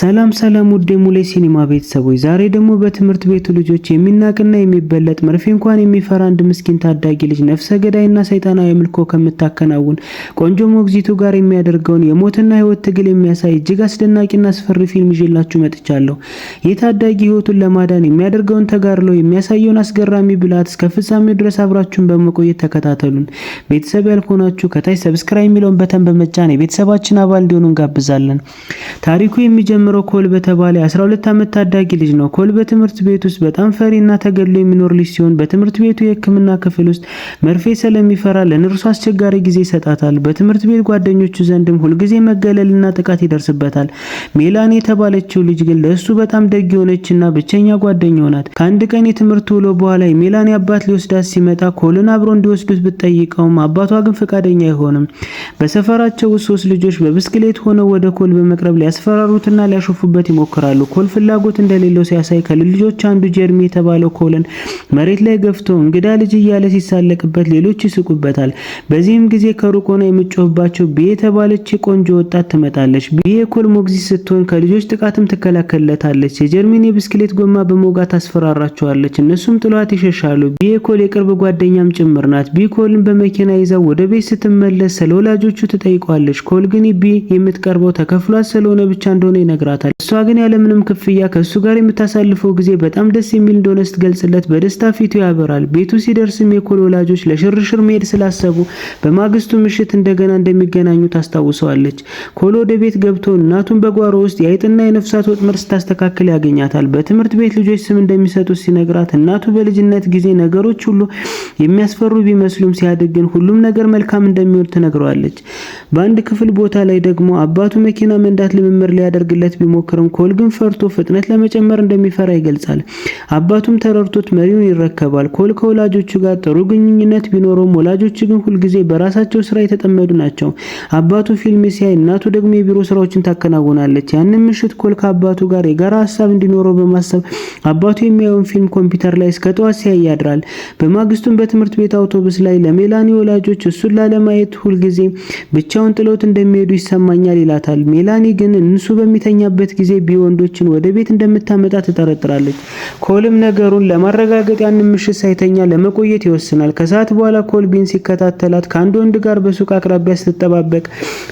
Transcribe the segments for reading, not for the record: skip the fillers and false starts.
ሰላም ውድ ሙሌ ሲኒማ ቤተሰቦች፣ ዛሬ ደግሞ በትምህርት ቤቱ ልጆች የሚናቅና የሚበለጥ መርፌ እንኳን የሚፈራ አንድ ምስኪን ታዳጊ ልጅ ነፍሰ ገዳይና ሰይጣናዊ አምልኮ ከምታከናውን ቆንጆ ሞግዚቱ ጋር የሚያደርገውን የሞትና ህይወት ትግል የሚያሳይ እጅግ አስደናቂና አስፈሪ ፊልም ይዤላችሁ መጥቻለሁ። ይህ ታዳጊ ህይወቱን ለማዳን የሚያደርገውን ተጋድሎ የሚያሳየውን አስገራሚ ብልሃት እስከ ፍጻሜው ድረስ አብራችሁን በመቆየት ተከታተሉን። ቤተሰብ ያልሆናችሁ ከታች ሰብስክራይብ የሚለውን በተን በመጫን የቤተሰባችን አባል እንዲሆኑ እንጋብዛለን። ታሪኩ የሚጀምረው ኮል በተባለ 12 ዓመት ታዳጊ ልጅ ነው። ኮል በትምህርት ቤት ውስጥ በጣም ፈሪና ተገድሎ የሚኖር ልጅ ሲሆን በትምህርት ቤቱ የህክምና ክፍል ውስጥ መርፌ ስለሚፈራ ለነርሱ አስቸጋሪ ጊዜ ይሰጣታል። በትምህርት ቤት ጓደኞቹ ዘንድም ሁልጊዜ መገለልና ጥቃት ይደርስበታል። ሜላኒ የተባለችው ልጅ ግን ለእሱ በጣም ደግ የሆነችና ብቸኛ ጓደኛው ናት። ከአንድ ቀን የትምህርት ውሎ በኋላ የሜላኒ አባት ሊወስዳት ሲመጣ ኮልን አብሮ እንዲወስዱት ብትጠይቀውም አባቷ ግን ፈቃደኛ አይሆንም። በሰፈራቸው ውስጥ 3 ልጆች በብስክሌት ሆነው ወደ ኮል በመቅረብ ሊያስፈራሩትና ሊያሾፉበት ይሞክራሉ። ኮል ፍላጎት እንደሌለው ሲያሳይ ከልጆች አንዱ ጀርሚ የተባለው ኮልን መሬት ላይ ገፍቶ እንግዳ ልጅ እያለ ሲሳለቅበት ሌሎች ይስቁበታል። በዚህም ጊዜ ከሩቅ ሆና የምትጮህባቸው ቢ የተባለች ቆንጆ ወጣት ትመጣለች። ቢ የኮል ሞግዚት ስትሆን ከልጆች ጥቃትም ትከላከልለታለች። የጀርሚን የብስክሌት ጎማ በመውጋት ታስፈራራቸዋለች። እነሱም ጥሏት ይሸሻሉ። ቢ የኮል የቅርብ ጓደኛም ጭምር ናት። ቢ ኮልን በመኪና ይዛው ወደ ቤት ስትመለስ ስለ ወላጆቹ ትጠይቋለች። ኮል ግን ቢ የምትቀርበው ተከፍሏት ስለሆነ ብቻ እንደሆነ ይነግራታል። እሷ ግን ያለምንም ክፍያ ከሱ ጋር የምታሳልፈው ጊዜ በጣም ደስ የሚል እንደሆነ ስትገልጽለት በደስታ ፊቱ ያበራል። ቤቱ ሲደርስም የኮል ወላጆች ለሽርሽር መሄድ ስላሰቡ በማግስቱ ምሽት እንደገና እንደሚገናኙ ታስታውሰዋለች። ኮል ወደ ቤት ገብቶ እናቱን በጓሮ ውስጥ የአይጥና የነፍሳት ወጥመድ ስታስተካክል ያገኛታል። በትምህርት ቤት ልጆች ስም እንደሚሰጡት ሲነግራት እናቱ በልጅነት ጊዜ ነገሮች ሁሉ የሚያስፈሩ ቢመስሉም ሲያድግ ግን ሁሉም ነገር መልካም እንደሚሆን ትነግረዋለች። በአንድ ክፍል ቦታ ላይ ደግሞ አባቱ መኪና መንዳት ልምምድ ሊያደርግለት ቢሞክርም ኮል ግን ፈርቶ ፍጥነት ለመጨመር እንደሚፈራ ይገልጻል። አባቱም ተረድቶት መሪውን ይረከባል። ኮል ከወላጆቹ ጋር ጥሩ ግንኙነት ቢኖረውም ወላጆቹ ግን ሁልጊዜ በራሳቸው ስራ የተጠመዱ ናቸው። አባቱ ፊልም ሲያይ እናቱ ደግሞ የቢሮ ስራዎችን ታከናውናለች። ያንን ምሽት ኮል ከአባቱ ጋር የጋራ ሀሳብ እንዲኖረው በማሰብ አባቱ የሚያየውን ፊልም ኮምፒውተር ላይ እስከ ጠዋት ሲያይ ያድራል። በማግስቱም በትምህርት ቤት አውቶቡስ ላይ ለሜላኒ ወላጆች እሱን ላለማየት ሁልጊዜ ብቻውን ጥሎት እንደሚሄዱ ይሰማኛል ይላታል። ሜላኒ ግን እነሱ በሚተኛበት ጊዜ ቢወንዶችን ወደ ቤት እንደምታመጣ ትጠረጥራለች። ኮልም ነገሩን ለማረጋገጥ ያንን ምሽት ሳይተኛ ለመቆየት ይወስናል። ከሰዓት በኋላ ኮል ቢን ሲከታተላት ከአንድ ወንድ ጋር በሱቅ አቅራቢያ ስትጠባበቅ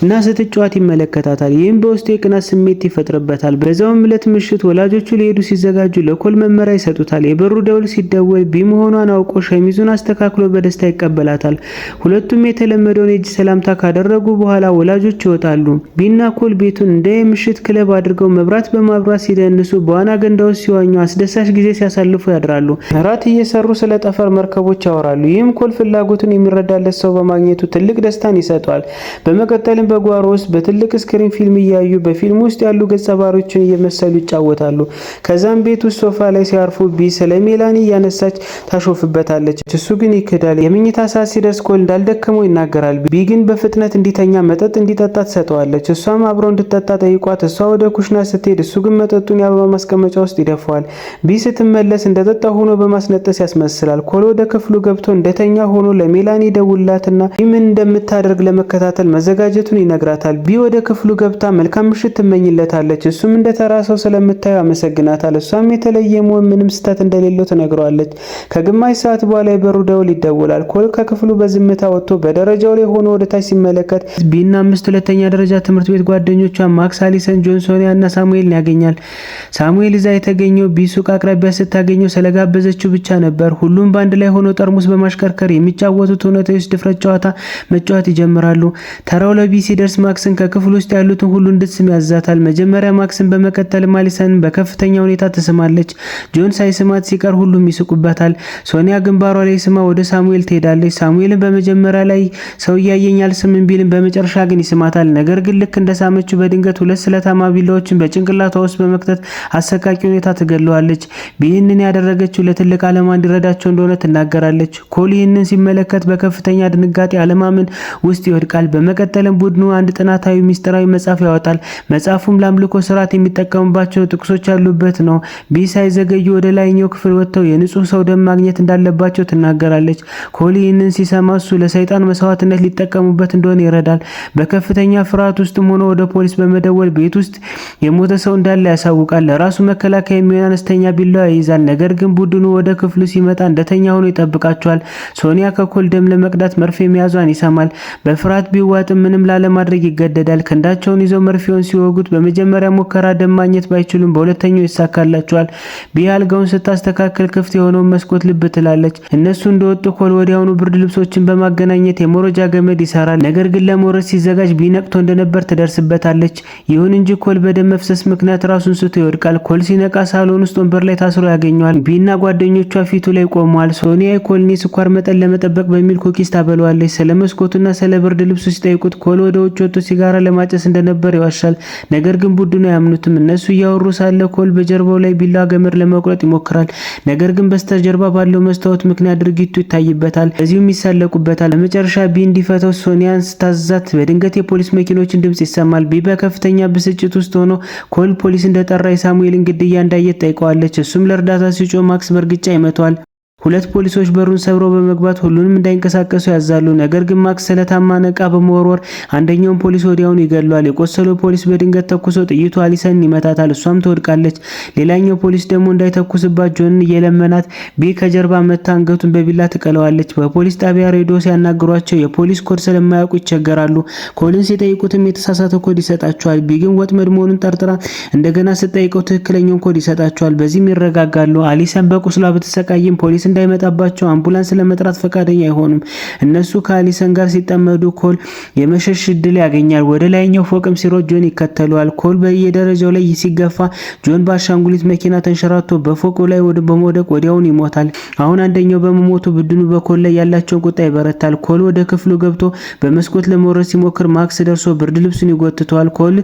እና ስትጫወት ይመለከታታል። ይህም በውስጡ የቅናት ስሜት ይፈጥርበታል። በዛውም ዕለት ምሽት ወላጆቹ ሊሄዱ ሲዘጋጁ ለኮል መመሪያ ይሰጡታል። የበሩ ደውል ሲደወል ቢ መሆኗን አውቆ ሸሚዙን አስተካክሎ በደስታ ይቀበላታል። ሁለቱም የተለመደውን የእጅ ሰላምታ ካደረጉ በኋላ ወላጆች ይወጣሉ። ቢና ኮል ቤቱን እንደ የምሽት ክለብ አድርገው መብራት በማብራት ሲደንሱ በዋና ገንዳ ውስጥ ሲዋኙ አስደሳች ጊዜ ሲያሳልፉ ያድራሉ። እራት እየሰሩ ስለ ጠፈር መርከቦች ያወራሉ። ይህም ኮል ፍላጎቱን የሚረዳለት ሰው በማግኘቱ ትልቅ ደስታን ይሰጠዋል። በመቀጠልም በጓሮ ውስጥ በትልቅ ስክሪን ፊልም እያዩ በፊልም ውስጥ ያሉ ገጸ ባህሪዎችን እየመሰሉ ይጫወታሉ። ከዛም ቤት ውስጥ ሶፋ ላይ ሲያርፉ ቢ ስለ ሜላኒ እያነሳች ታሾፍበታለች። እሱ ግን ይክዳል። የምኝታ ሰዓት ሲደርስ ኮል እንዳልደከመው ይናገራል። ቢ ግን በፍጥነት እንዲተኛ መጠጥ እንዲጠጣ ትሰጠዋለች። እሷም አብሮ እንድትጠጣ ጠይቋት እሷ ወደ ኩሽና ስትሄድ እሱ ግን መጠጡን የአበባ ማስቀመጫ ውስጥ ይደፋዋል። ቢ ስትመለስ እንደጠጣ ሆኖ በማስነጠስ ያስመስላል። ኮል ወደ ክፍሉ ገብቶ እንደተኛ ሆኖ ለሜላኒ ደውላትና ምን እንደምታደርግ ለመከታተል መዘጋጀቱን ይነግራታል። ቢ ወደ ክፍሉ ገብታ መልካም ምሽት ትመኝለታለች። እሱም እንደተራሰው ስለምታየው አመሰግናታል። እሷም የተለየ መሆን ምንም ስህተት እንደሌለው ትነግረዋለች። ከግማሽ ሰዓት በኋላ የበሩ ደውል ይደውላል። ኮል ከክፍሉ በዝምታ ወጥቶ በደረጃው ላይ ሆኖ ወደ ታች ሲመለከት ቢና 5 ሁለተኛ ደረጃ ትምህርት ቤት ጓደኞቿ ማክስ፣ አሊሰን፣ ጆንሶኒያ እና ሳሙኤልን ያገኛል። ሳሙኤል እዛ የተገኘው ቢ ሱቅ አቅራቢያ ስታገኘው ስለጋበዘችው ብቻ ነበር። ሁሉም በአንድ ላይ ሆኖ ጠርሙስ በማሽከርከር የሚጫወቱት እውነተኛ ድፍረት ጨዋታ መጫወት ይጀምራሉ። ተራው ለቢ ሲደርስ ማክስን ከክፍል ውስጥ ያሉትን ሁሉ እንድትስም ያዛታል። መጀመሪያ ማክስን በመቀጠል አሊሰንን በከፍተኛ ሁኔታ ትስማለች። ጆን ሳይስማት ሲቀር ሁሉም ይስቁበታል። ሶኒያ ግንባሯ ላይ ስማ ወደ ሳሙኤል ትሄዳለች። ሳሙኤልን በመጀመሪያ ላይ ሰው እያየኛል ስምን ቢልም በመጨረሻ ግን ይስማታል። ነገር ግን ልክ እንደሳመችው በድንገት 2 ስለታማ ቢላዎችን በጭንቅላቷ ውስጥ በመክተት አሰቃቂ ሁኔታ ትገለዋለች። ይህንን ያደረገችው ለትልቅ ዓላማ እንዲረዳቸው እንደሆነ ትናገራለች። ኮል ይህንን ሲመለከት በከፍተኛ ድንጋጤ አለማመን ውስጥ ይወድቃል። በመቀጠልም ቡድኑ አንድ ጥናታዊ ሚስጥራዊ መጽሐፍ ያወጣል። መጽሐፉም ለአምልኮ ስርዓት የሚጠቀሙባቸው ጥቅሶች ያሉበት ነው። ቢ ሳይዘገዩ ወደ ላይኛው ክፍል ወጥተው የንጹህ ሰው ደም ማግኘት እንዳለባቸው ትናገራለች። ኮል ይህንን ሲሰማ እሱ ለሰይጣን መስዋዕትነት ሊጠቀሙበት እንደሆነ ይረዳል። በከፍተኛ ፍርሃት ውስጥም ሆኖ ወደ ፖሊስ በመደወል ቤት ውስጥ የሞተ ሰው እንዳለ ያሳውቃል። ለራሱ መከላከያ የሚሆን አነስተኛ ቢላዋ ይይዛል። ነገር ግን ቡድኑ ወደ ክፍሉ ሲመጣ እንደተኛ ሆኖ ይጠብቃቸዋል። ሶኒያ ከኮል ደም ለመቅዳት መርፌ መያዟን ይሰማል። በፍርሃት ቢዋጥም ምንም ላለማድረግ ይገደዳል። ክንዳቸውን ይዘው መርፌውን ሲወጉት በመጀመሪያ ሙከራ ደም ማግኘት ባይችሉም በሁለተኛው ይሳካላቸዋል። ቢ አልጋውን ስታስተካከል ክፍት የሆነውን መስኮት ልብ ትላለች። እነሱ እንደወጡ ኮል ወዲያውኑ ብርድ ልብሶችን በማገናኘት የመሮጃ ገመድ ይሰራል። ነገር ግን ለመውረድ ሲዘጋጅ ቢ ነቅቶ እንደነበር ትደርስበታለች። ይሁን እንጂ ኮል በደም መፍሰስ ምክንያት ራሱን ስቶ ይወድቃል። ኮል ሲነቃ ሳሎን ውስጥ ወንበር ላይ ታስሮ ያገኘዋል። ቢና ጓደኞቿ ፊቱ ላይ ቆመዋል። ሶኒያ ኮልን የስኳር መጠን ለመጠበቅ በሚል ኩኪስ ታበለዋለች። ስለ መስኮቱና ስለ ብርድ ልብሱ ሲጠይቁት ኮል ወደ ውጭ ወጥቶ ሲጋራ ለማጨስ እንደነበር ይዋሻል። ነገር ግን ቡድኑ አያምኑትም። እነሱ እያወሩ ሳለ ኮል በጀርባው ላይ ቢላ ገመድ ለመቁረጥ ይሞክራል። ነገር ግን በስተጀርባ ባለው መስታወት ምክንያት ድርጊቱ ይታይበታል። በዚሁም ይሳለቁበታል። በመጨረሻ ቢ እንዲፈተው ሶኒያን ስታዛት በድንገት የፖሊስ መኪኖችን ድምጽ ይሰማል። ቢ በከፍተኛ ብስጭት ውስጥ ሆኖ ኮል ፖሊስ እንደጠራ የሳሙኤልን ግድያ እንዳየት ጠይቀዋለች። እሱም ለእርዳታ ሲጮህ ማክስ በእርግጫ ይመቷል። ሁለት ፖሊሶች በሩን ሰብረው በመግባት ሁሉንም እንዳይንቀሳቀሱ ያዛሉ። ነገር ግን ማክስ ስለታማ ነቃ በመወርወር አንደኛውን ፖሊስ ወዲያውኑ ይገድሏል። የቆሰለው ፖሊስ በድንገት ተኩሶ ጥይቱ አሊሰን ይመታታል። እሷም ትወድቃለች። ሌላኛው ፖሊስ ደግሞ እንዳይተኩስባት ጆንን እየለመናት ቢ ከጀርባ መታ አንገቱን በቢላ ትቀለዋለች። በፖሊስ ጣቢያ ሬዲዮ ሲያናግሯቸው የፖሊስ ኮድ ስለማያውቁ ይቸገራሉ። ኮልን ሲጠይቁትም የተሳሳተ ኮድ ይሰጣቸዋል። ቢ ግን ወጥመድ መሆኑን ጠርጥራ እንደገና ስትጠይቀው ትክክለኛውን ኮድ ይሰጣቸዋል። በዚህም ይረጋጋሉ። አሊሰን በቁስሏ በተሰቃይም ፖሊስ እንዳይመጣባቸው አምቡላንስ ለመጥራት ፈቃደኛ አይሆኑም። እነሱ ከአሊሰን ጋር ሲጠመዱ ኮል የመሸሽ እድል ያገኛል። ወደ ላይኛው ፎቅም ሲሮጥ ጆን ይከተለዋል። ኮል በየደረጃው ላይ ሲገፋ ጆን በአሻንጉሊት መኪና ተንሸራቶ በፎቁ ላይ በመውደቅ ወዲያውን ይሞታል። አሁን አንደኛው በመሞቱ ቡድኑ በኮል ላይ ያላቸውን ቁጣ ይበረታል። ኮል ወደ ክፍሉ ገብቶ በመስኮት ለመውረድ ሲሞክር ማክስ ደርሶ ብርድ ልብሱን ይጎትተዋል። ኮል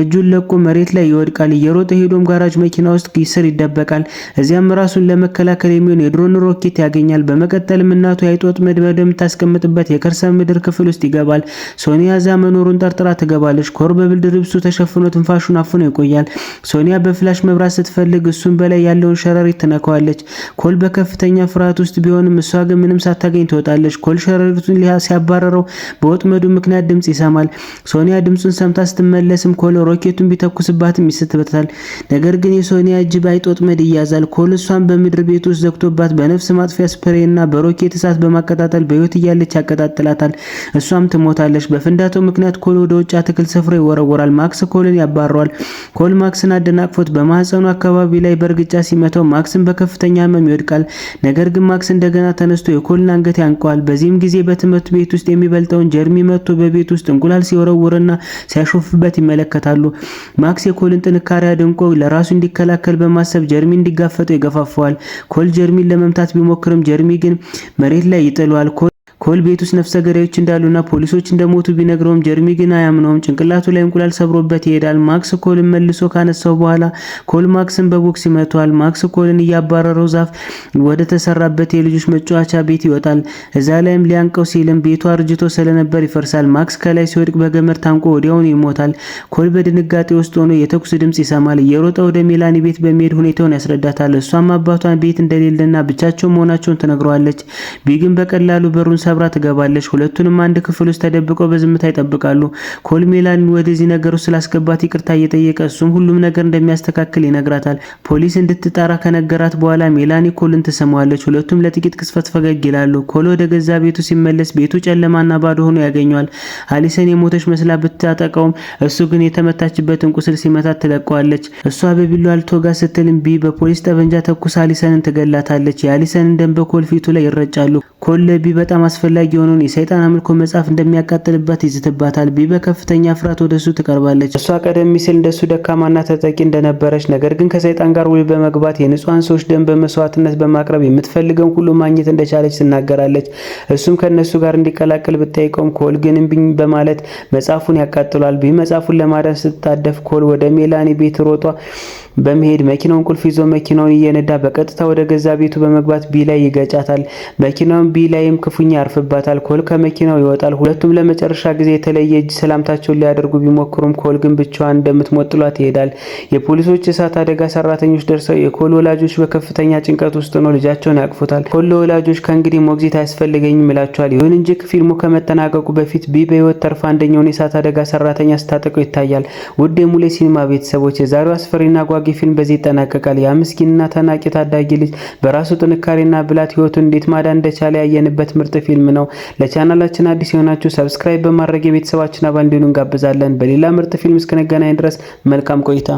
እጁን ለቆ መሬት ላይ ይወድቃል። እየሮጠ ሄዶም ጋራጅ መኪና ውስጥ ስር ይደበቃል። እዚያም ራሱን ለመከላከል የሚሆን የድሮን ሮኬት ያገኛል። በመቀጠልም እናቱ የአይጥ ወጥመድ በምታስቀምጥበት የከርሰ ምድር ክፍል ውስጥ ይገባል። ሶኒያ ዛ መኖሩን ጠርጥራ ትገባለች። ኮል በብርድ ልብሱ ተሸፍኖ ትንፋሹን አፍኖ ይቆያል። ሶኒያ በፍላሽ መብራት ስትፈልግ እሱን በላይ ያለውን ሸረሪት ትነካዋለች። ኮል በከፍተኛ ፍርሃት ውስጥ ቢሆንም እሷ ግን ምንም ሳታገኝ ትወጣለች። ኮል ሸረሪቱን ሲያባረረው በወጥመዱ ምክንያት ድምጽ ይሰማል። ሶኒያ ድምጹን ሰምታ ስትመለስም ኮል ሮኬቱን ቢተኩስባትም ይስትበታል። ነገር ግን የሶኒያ እጅ በአይጥ ወጥመድ ይያዛል። ኮል እሷን በምድር ቤት ውስጥ ዘግቶባት በነፍስ ማጥፊያ ስፕሬ እና በሮኬት እሳት በማቀጣጠል በህይወት እያለች ያቀጣጥላታል። እሷም ትሞታለች። በፍንዳታው ምክንያት ኮል ወደ ውጭ አትክልት ስፍራ ይወረወራል። ማክስ ኮልን ያባረዋል። ኮል ማክስን አደናቅፎት በማህፀኑ አካባቢ ላይ በእርግጫ ሲመታው ማክስን በከፍተኛ ህመም ይወድቃል። ነገር ግን ማክስ እንደገና ተነስቶ የኮልን አንገት ያንቀዋል። በዚህም ጊዜ በትምህርት ቤት ውስጥ የሚበልጠውን ጀርሚ መጥቶ በቤት ውስጥ እንቁላል ሲወረውርና ሲያሾፍበት ይመለከታሉ። ማክስ የኮልን ጥንካሬ አድንቆ ለራሱ እንዲከላከል በማሰብ ጀርሚ እንዲጋፈጠው ይገፋፈዋል። ኮል ጀርሚን ለመምታት ቢሞክርም ጀርሚ ግን መሬት ላይ ይጥለዋል። ኮል ቤት ውስጥ ነፍሰ ገዳዮች እንዳሉና ፖሊሶች እንደሞቱ ቢነግረውም ጀርሚ ግን አያምነውም። ጭንቅላቱ ላይ እንቁላል ሰብሮበት ይሄዳል። ማክስ ኮልን መልሶ ካነሳው በኋላ ኮል ማክስን በቦክስ ይመታዋል። ማክስ ኮልን እያባረረው ዛፍ ወደ ተሰራበት የልጆች መጫወቻ ቤት ይወጣል። እዛ ላይም ሊያንቀው ሲልም ቤቱ አርጅቶ ስለነበር ይፈርሳል። ማክስ ከላይ ሲወድቅ በገመድ ታንቆ ወዲያውኑ ይሞታል። ኮል በድንጋጤ ውስጥ ሆኖ የተኩስ ድምጽ ይሰማል። እየሮጠ ወደ ሜላኒ ቤት በመሄድ ሁኔታውን ያስረዳታል። እሷም አባቷን ቤት እንደሌለና ብቻቸው መሆናቸውን ትነግረዋለች። ቢግን በቀላሉ በሩን ሰብራ ትገባለች። ሁለቱንም አንድ ክፍል ውስጥ ተደብቀው በዝምታ ይጠብቃሉ። ኮል ሜላኒ ወደዚህ ነገር ውስጥ ስላስገባት ይቅርታ እየጠየቀ እሱም ሁሉም ነገር እንደሚያስተካክል ይነግራታል። ፖሊስ እንድትጣራ ከነገራት በኋላ ሜላኒ ኮልን ትሰማዋለች። ሁለቱም ለጥቂት ቅስፈት ፈገግ ይላሉ። ኮል ወደ ገዛ ቤቱ ሲመለስ ቤቱ ጨለማና ባዶ ሆኖ ያገኘዋል። አሊሰን የሞተች መስላ ብታጠቀውም እሱ ግን የተመታችበትን ቁስል ሲመታት ትለቀዋለች። እሷ በቢላዋ ልትወጋ ስትልም ቢ በፖሊስ ጠበንጃ ተኩስ አሊሰንን ትገላታለች። የአሊሰንን ደም በኮል ፊቱ ላይ ይረጫሉ። ኮል ለቢ በጣም አስፈላጊ የሆነውን የሰይጣን አምልኮ መጽሐፍ እንደሚያቃጥልባት ይዝትባታል። ቢ በከፍተኛ ፍርሃት ወደሱ ትቀርባለች። እሷ ቀደም ሲል እንደሱ ደካማና ተጠቂ እንደነበረች ነገር ግን ከሰይጣን ጋር ውል በመግባት የንጹሃን ሰዎች ደም በመስዋዕትነት በማቅረብ የምትፈልገውን ሁሉ ማግኘት እንደቻለች ትናገራለች። እሱም ከነሱ ጋር እንዲቀላቀል ብታይቀውም ኮል ግን እምቢኝ በማለት መጽሐፉን ያቃጥሏል። ቢ መጽሐፉን ለማዳን ስትታደፍ ኮል ወደ ሜላኒ ቤት ሮጧ በመሄድ መኪናውን ቁልፍ ይዞ መኪናውን እየነዳ በቀጥታ ወደ ገዛ ቤቱ በመግባት ቢ ላይ ይገጫታል። መኪናውን ቢ ላይም ክፉኛ ያርፍባታል። ኮል ከመኪናው ይወጣል። ሁለቱም ለመጨረሻ ጊዜ የተለየ እጅ ሰላምታቸውን ሊያደርጉ ቢሞክሩም ኮል ግን ብቻዋን እንደምትሞጥሏት ይሄዳል። የፖሊሶች እሳት አደጋ ሰራተኞች ደርሰው የኮል ወላጆች በከፍተኛ ጭንቀት ውስጥ ነው ልጃቸውን ያቅፉታል። ኮል ለወላጆች ከእንግዲህ ሞግዚት አያስፈልገኝም ይላቸዋል። ይሁን እንጂ ፊልሙ ከመጠናቀቁ በፊት ቢ በህይወት ተርፋ አንደኛውን የእሳት አደጋ ሰራተኛ ስታጠቀው ይታያል። ውድ የሙሌ ሲኒማ ቤተሰቦች የዛሬው አስፈሪና ጓጊ ፊልም በዚህ ይጠናቀቃል። ያ ምስኪንና ተናቂ ታዳጊ ልጅ በራሱ ጥንካሬና ብላት ህይወቱን እንዴት ማዳን እንደቻለ ያየንበት ምርጥ ፊልም ነው። ለቻናላችን አዲስ የሆናችሁ ሰብስክራይብ በማድረግ የቤተሰባችን አባል እንዲሆኑ እንጋብዛለን። በሌላ ምርጥ ፊልም እስከነገናኝ ድረስ መልካም ቆይታ።